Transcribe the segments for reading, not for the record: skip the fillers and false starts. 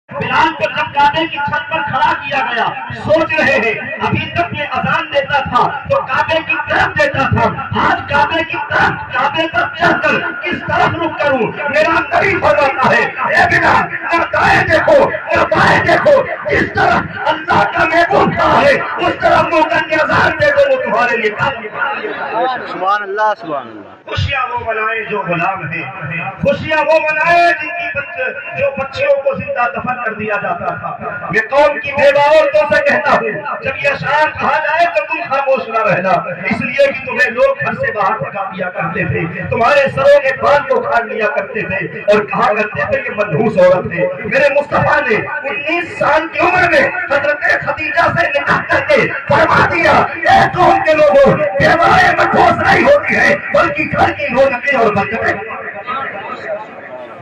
بلال کو جب کعبے کی چھت پر کھڑا کیا گیا، سوچ رہے ہیں ابھی تک یہ اذان دیتا تھا تو کعبے کی طرف دیتا تھا، آج کعبے کی طرف، کعبے پر چڑھ کر کس طرف رخ کروں؟ میرا نبی فرماتا ہے اے بلال نہ دائیں دیکھو نہ بائیں دیکھو، جس طرف اللہ کا محبوب کھڑا ہے اس طرف منہ کر کے اذان دے دو، وہ تمہارے لیے کافی ہے۔ سبحان اللہ سبحان اللہ۔ خوشیاں وہ منائے جو غلام ہیں، خوشیاں وہ منائے جن کی جو بچیوں کو زندہ دفن کر دیا جاتا تھا۔ میں قوم کی بیوہ عورتوں سے کہتا ہوں جب یہ اشعار کہا جائے تو تم خاموش نہ رہنا، اس لیے کہ تمہیں لوگ گھر سے باہر بھگا دیا کرتے تھے، تمہارے سروں کے بال کو اکھاڑ لیا کرتے تھے اور کہا کرتے تھے کہ منحوس عورت ہے۔ میرے مصطفیٰ نے 19 سال کی عمر میں حضرت خدیجہ سے نکاح کر کے فرما دیا اے قوم کے لوگوں، بیوائیں منحوس نہیں ہوتی ہیں بلکہ گھر کی رونقیں اور برکتیں۔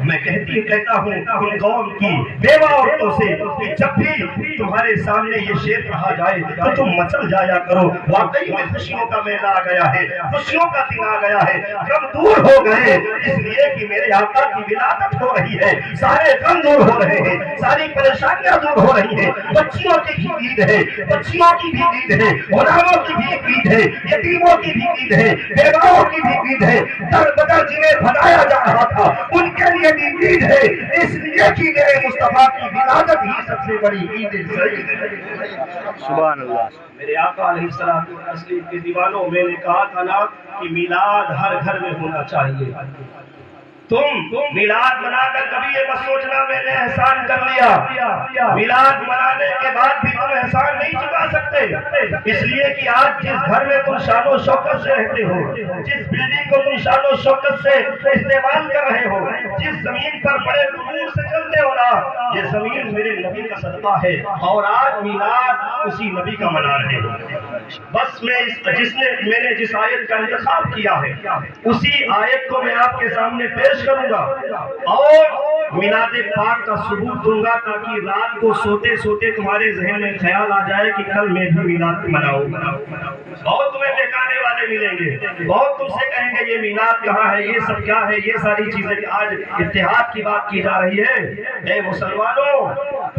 میں کہتا ہوں ان قوم کی بیوہ عورتوں سے کہ جب بھی تمہارے سامنے یہ شعر کہا جائے تو تم مچل جایا کرو، واقعی میں خوشیوں کا میلہ آ گیا ہے، خوشیوں کا دن آ گیا ہے، غم دور ہو گئے اس لیے کہ میرے آقا کی ولادت ہو رہی ہے، سارے غم دور ہو رہے ہیں، ساری پریشانیاں دور ہو رہی ہیں، بچیوں کی بھی عید ہے، بچیوں کی بھی عید ہے، غلاموں کی بھی عید ہے، یتیموں کی بھی عید ہے، بیواؤں کی بھی عید ہے، در بدر جنہیں بھگایا جا رہا تھا ان کے لیے بھی عید ہے، اس لیے کہ میرے مصطفیٰ کی ولادت ہی سب سے بڑی عید ہے۔ سبحان اللہ۔ میرے آقا علیہ السلام کے دیوانوں میں نے کہا تھا نا کہ میلاد ہر گھر میں ہونا چاہیے۔ تم میلاد منا کر کبھی یہ مت سوچنا میں نے احسان کر لیا، میلاد منانے کے بعد بھی تم احسان نہیں چکا سکتے، اس لیے کہ آج جس گھر میں تم شان و شوکت سے رہتے ہو، جس بلڈنگ کو تم شان و شوکت سے استعمال کر رہے ہو، جس زمین پر بڑے غرور سے چلتے ہو نا، یہ زمین میرے نبی کا صدقہ ہے اور آج میلاد اسی نبی کا منا رہے ہو۔ بس میں نے جس آیت کا انتخاب کیا ہے اسی آیت کو میں آپ کے سامنے پیش کروں گا اور میلاد پاک کا ثبوت دوں گا تاکہ رات کو سوتے سوتے تمہارے ذہن میں خیال آ جائے کہ کل میں بھی میلاد مناؤں گا۔ بہت تمہیں بہکانے والے ملیں گے، بہت تم سے کہیں گے یہ میلاد کہاں ہے، یہ سب کیا ہے، یہ ساری چیزیں کہ آج اتحاد کی بات کی جا رہی ہے۔ اے مسلمانوں،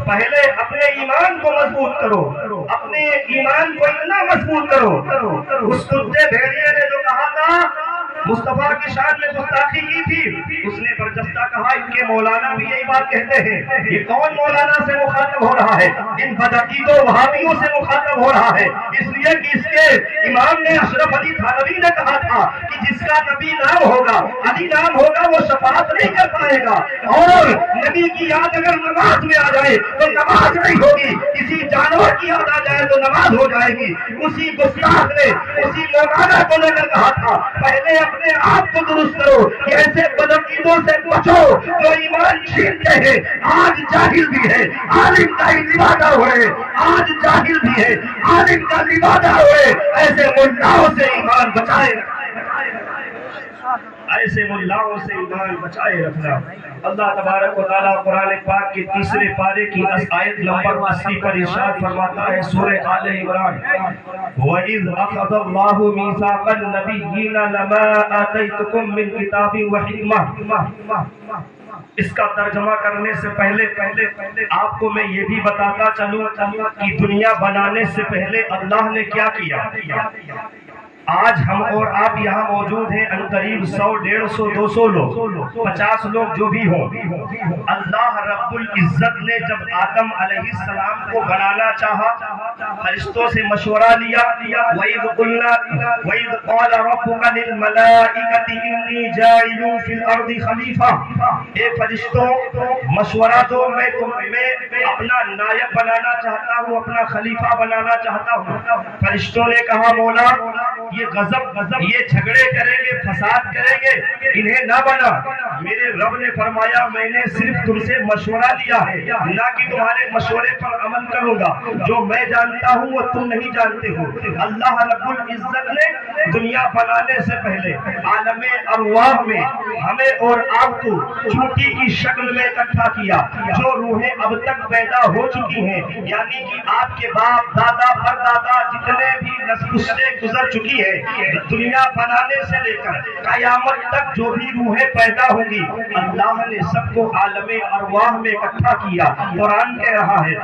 پہلے اپنے ایمان کو مضبوط کرو، اپنے ایمان کو اتنا مضبوط کرو۔ اس کتے بھیڑیے نے جو کہا تھا مصطفیٰ کی شان میں گستاخی کی تھی، اس نے برجستہ کہا ان کے مولانا بھی یہی بات کہتے ہیں۔ یہ کون مولانا سے مخاطب ہو رہا ہے؟ ان بدعقید و وہابیوں سے مخاطب ہو رہا ہے، اس لیے کہ اس کے امام نے اشرف علی تھانوی نے کہا تھا کہ جس کا نبی نام ہوگا، علی نام ہوگا، وہ شفاعت نہیں کر پائے گا، اور نبی کی یاد اگر نماز میں آ جائے تو نماز نہیں ہوگی، کسی جانور کی یاد آ جائے تو نماز ہو جائے گی۔ اسی گستاخ نے اسی مولانا کو نے کہا تھا پہلے اپنے آپ کو درست کرو، ایسے بدعقیدوں سے بچو جو ایمان چھینتے ہیں۔ آج جاہل بھی ہے، عالم کا ہی لبادہ ہوئے، آج جاہل بھی ہے، عالم کا لبادہ ہوئے، ایسے ملاؤں سے ایمان بچائے رکھنا، ایسے ملاؤں سے ایمان بچائے رکھنا۔ اللہ تبارک و تعالیٰ قرآن پاک کے تیسرے پارے کی آیت نمبر 80 پر ارشاد فرماتا ہے، سورہ آل عمران، وَإِذْ أَخَذَ اللَّهُ مِيثَاقَ النَّبِيِّينَ لَمَا آتَيْتُكُم مِّن كِتَابٍ وَحِكْمَةٍ۔ اس کا ترجمہ کرنے سے پہلے آپ کو میں یہ بھی بتاتا چلوں کہ دنیا بنانے سے پہلے اللہ نے کیا کیا۔ آج ہم اور آپ یہاں موجود ہیں، انقریب 100 150 200 لوگ، 50 لوگ جو بھی ہوں، اللہ رب العزت نے جب آدم علیہ السلام کو بنانا چاہا فرشتوں سے مشورہ لیا، وَإِذْ قَالَ رَبُّكَ لِلْمَلَائِكَةِ إِنِّي جَاعِلٌ فِي الْأَرْضِ خَلِيفَةً، اے فرشتوں مشورہ دو، میں اپنا نائب بنانا چاہتا ہوں، اپنا خلیفہ بنانا چاہتا ہوں۔ فرشتوں نے کہا مولا یہ غضب یہ جھگڑے کریں گے، فساد کریں گے، انہیں نہ بنا۔ میرے رب نے فرمایا میں نے صرف تم سے مشورہ لیا ہے، نہ کہ تمہارے مشورے پر عمل کروں گا، جو میں جانتا ہوں وہ تم نہیں جانتے ہو۔ اللہ رب العزت نے دنیا بنانے سے پہلے عالم ارواح میں ہمیں اور آپ کو چونٹی کی شکل میں اکٹھا کیا، جو روحیں اب تک پیدا ہو چکی ہیں، یعنی کہ آپ کے باپ دادا پردادا جتنے بھی نسلیں گزر چکی کی ہے، دنیا بنانے سے لے کر قیامت تک جو بھی روحیں پیدا ہوں گی اللہ نے سب کو عالم ارواح میں اکٹھا کیا۔ قرآن کہہ رہا ہے